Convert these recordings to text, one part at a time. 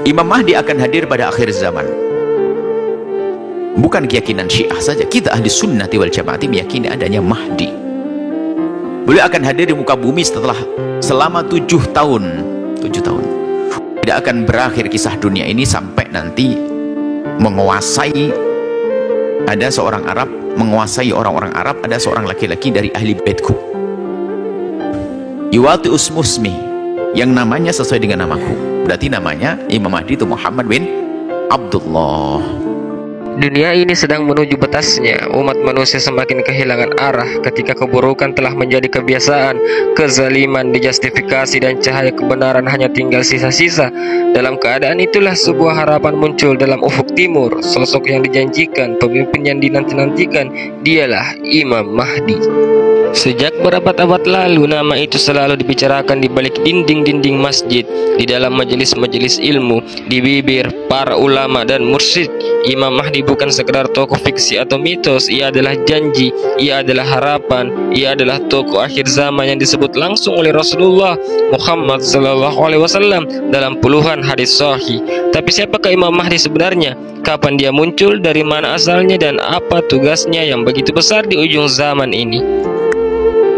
Imam Mahdi akan hadir pada akhir zaman. Bukan keyakinan Syiah saja, kita ahli sunnati wal jamaati meyakini adanya Mahdi. Beliau akan hadir di muka bumi selama 7 tahun. 7 tahun. Tidak akan berakhir kisah dunia ini sampai nanti menguasai, ada seorang Arab menguasai orang-orang Arab, ada seorang laki-laki dari ahli baitku, yuwati usmusmi, yang namanya sesuai dengan namaku. Berarti namanya Imam Mahdi itu Muhammad bin Abdullah. Dunia ini sedang menuju batasnya. Umat manusia semakin kehilangan arah ketika keburukan telah menjadi kebiasaan, kezaliman dijustifikasi, dan cahaya kebenaran hanya tinggal sisa-sisa. Dalam keadaan itulah sebuah harapan muncul dalam ufuk timur. Sosok yang dijanjikan, pemimpin yang dinanti-nantikan, dialah Imam Mahdi. Sejak berabad-abad lalu, nama itu selalu dibicarakan di balik dinding-dinding masjid, di dalam majelis-majelis ilmu, di bibir para ulama dan mursyid. Imam Mahdi bukan sekedar tokoh fiksi atau mitos, ia adalah janji, ia adalah harapan, ia adalah tokoh akhir zaman yang disebut langsung oleh Rasulullah Muhammad SAW dalam puluhan hadis sahih. Tapi siapakah Imam Mahdi sebenarnya? Kapan dia muncul, dari mana asalnya, dan apa tugasnya yang begitu besar di ujung zaman ini?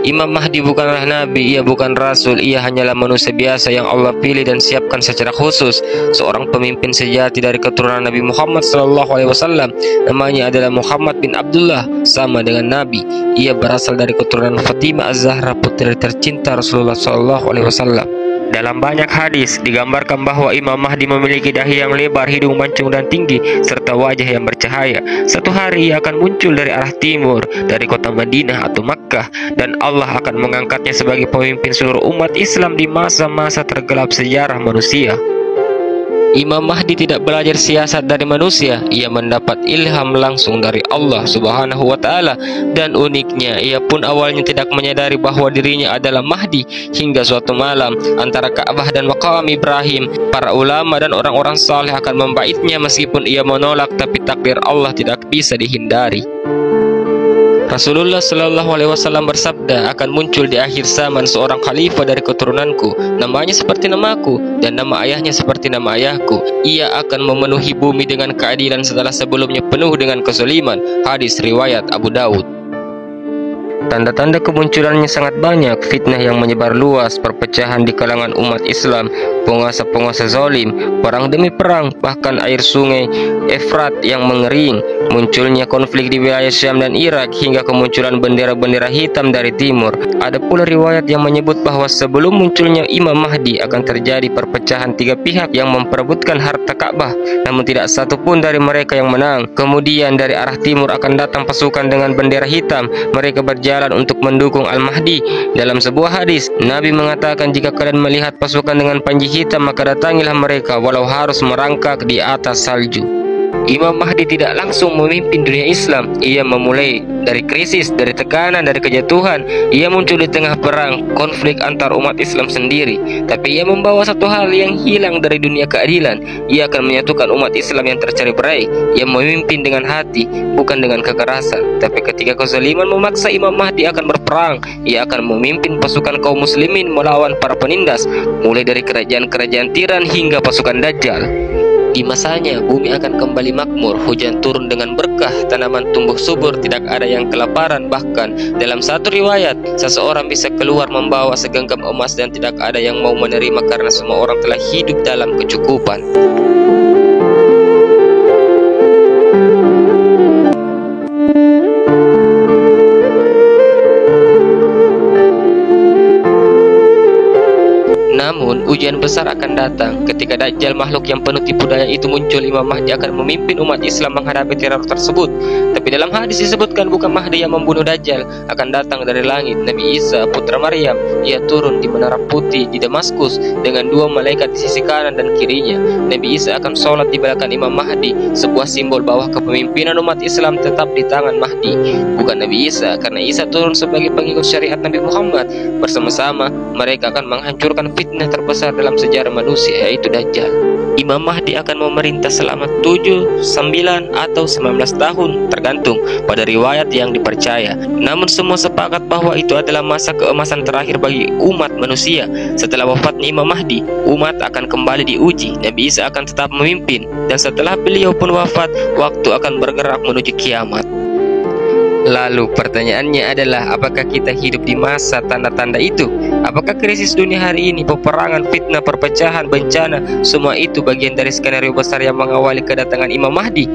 Imam Mahdi bukanlah nabi, ia bukan rasul, ia hanyalah manusia biasa yang Allah pilih dan siapkan secara khusus, seorang pemimpin sejati dari keturunan Nabi Muhammad SAW. Namanya adalah Muhammad bin Abdullah, sama dengan Nabi. Ia berasal dari keturunan Fatimah Az-Zahra, putri tercinta Rasulullah SAW. Dalam banyak hadis digambarkan bahwa Imam Mahdi memiliki dahi yang lebar, hidung mancung dan tinggi, serta wajah yang bercahaya. Satu hari ia akan muncul dari arah timur, dari kota Madinah atau Makkah, dan Allah akan mengangkatnya sebagai pemimpin seluruh umat Islam di masa-masa tergelap sejarah manusia. Imam Mahdi tidak belajar siasat dari manusia, ia mendapat ilham langsung dari Allah Subhanahu wa Ta'ala, dan uniknya ia pun awalnya tidak menyadari bahwa dirinya adalah Mahdi, hingga suatu malam antara Ka'bah dan Maqam Ibrahim, para ulama dan orang-orang saleh akan membaitnya meskipun ia menolak, tapi takdir Allah tidak bisa dihindari. Rasulullah SAW bersabda, akan muncul di akhir zaman seorang khalifah dari keturunanku, namanya seperti namaku dan nama ayahnya seperti nama ayahku. Ia akan memenuhi bumi dengan keadilan setelah sebelumnya penuh dengan kezaliman. Hadis riwayat Abu Daud. Tanda-tanda kemunculannya sangat banyak: fitnah yang menyebar luas, perpecahan di kalangan umat Islam, penguasa-penguasa zalim, perang demi perang, bahkan air sungai Efrat yang mengering, munculnya konflik di wilayah Syam dan Irak, hingga kemunculan bendera-bendera hitam dari timur. Ada pula riwayat yang menyebut bahwa sebelum munculnya Imam Mahdi akan terjadi perpecahan 3 pihak yang memperebutkan harta Ka'bah, namun tidak satu pun dari mereka yang menang. Kemudian dari arah timur akan datang pasukan dengan bendera hitam, mereka berjalan untuk mendukung Al-Mahdi. Dalam sebuah hadis, Nabi mengatakan, jika kalian melihat pasukan dengan panji hitam, maka datangilah mereka walau harus merangkak di atas salju. Imam Mahdi tidak langsung memimpin dunia Islam. Ia memulai dari krisis, dari tekanan, dari kejatuhan. Ia muncul di tengah perang, konflik antar umat Islam sendiri. Tapi ia membawa satu hal yang hilang dari dunia keadilan. Ia akan menyatukan umat Islam yang tercerai-berai. Ia memimpin dengan hati, bukan dengan kekerasan. Tapi ketika kezaliman memaksa Imam Mahdi akan berperang, ia akan memimpin pasukan kaum muslimin melawan para penindas, mulai dari kerajaan-kerajaan tiran hingga pasukan Dajjal. Di masanya, bumi akan kembali makmur, hujan turun dengan berkah, tanaman tumbuh subur, tidak ada yang kelaparan. Bahkan dalam satu riwayat, seseorang bisa keluar membawa segenggam emas dan tidak ada yang mau menerima karena semua orang telah hidup dalam kecukupan. Namun ujian besar akan datang ketika Dajjal, makhluk yang penuh tipu daya itu, muncul. Imam Mahdi akan memimpin umat Islam menghadapi teror tersebut. Tapi dalam hadis disebutkan bukan Mahdi yang membunuh Dajjal, akan datang dari langit Nabi Isa putra Maryam. Ia turun di Menara Putih di Damaskus dengan 2 malaikat di sisi kanan dan kirinya. Nabi Isa akan sholat di belakang Imam Mahdi, sebuah simbol bahwa kepemimpinan umat Islam tetap di tangan Mahdi, bukan Nabi Isa, karena Isa turun sebagai pengikut syariat Nabi Muhammad. Bersama-sama mereka akan menghancurkan fitnah fitnah terbesar dalam sejarah manusia, yaitu Dajjal. Imam Mahdi akan memerintah selama 7, 9, atau 19 tahun, tergantung pada riwayat yang dipercaya. Namun semua sepakat bahwa itu adalah masa keemasan terakhir bagi umat manusia. Setelah wafatnya Imam Mahdi, umat akan kembali diuji. Nabi Isa akan tetap memimpin, dan setelah beliau pun wafat, waktu akan bergerak menuju kiamat. Lalu pertanyaannya adalah, apakah kita hidup di masa tanda-tanda itu? Apakah krisis dunia hari ini, peperangan, fitnah, perpecahan, bencana, semua itu bagian dari skenario besar yang mengawali kedatangan Imam Mahdi?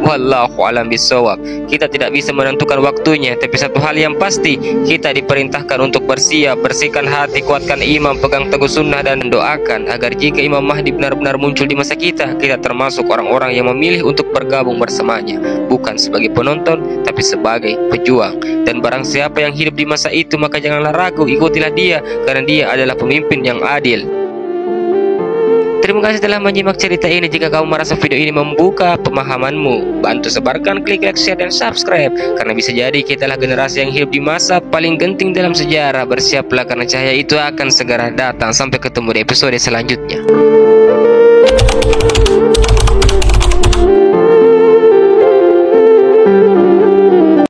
Wallahu a'lam bishawab. Kita tidak bisa menentukan waktunya, tapi satu hal yang pasti, kita diperintahkan untuk bersiap, bersihkan hati, kuatkan iman, pegang teguh sunnah, dan mendoakan agar jika Imam Mahdi benar-benar muncul di masa kita, kita termasuk orang-orang yang memilih untuk bergabung bersamanya, bukan sebagai penonton, tapi sebagai pejuang. Dan barang siapa yang hidup di masa itu, maka janganlah ragu, ikutilah dia, karena dia adalah pemimpin yang adil. Terima kasih telah menyimak cerita ini. Jika kamu merasa video ini membuka pemahamanmu, bantu sebarkan, klik like, share, dan subscribe, karena bisa jadi kitalah generasi yang hidup di masa paling genting dalam sejarah. Bersiaplah karena cahaya itu akan segera datang. Sampai ketemu di episode selanjutnya.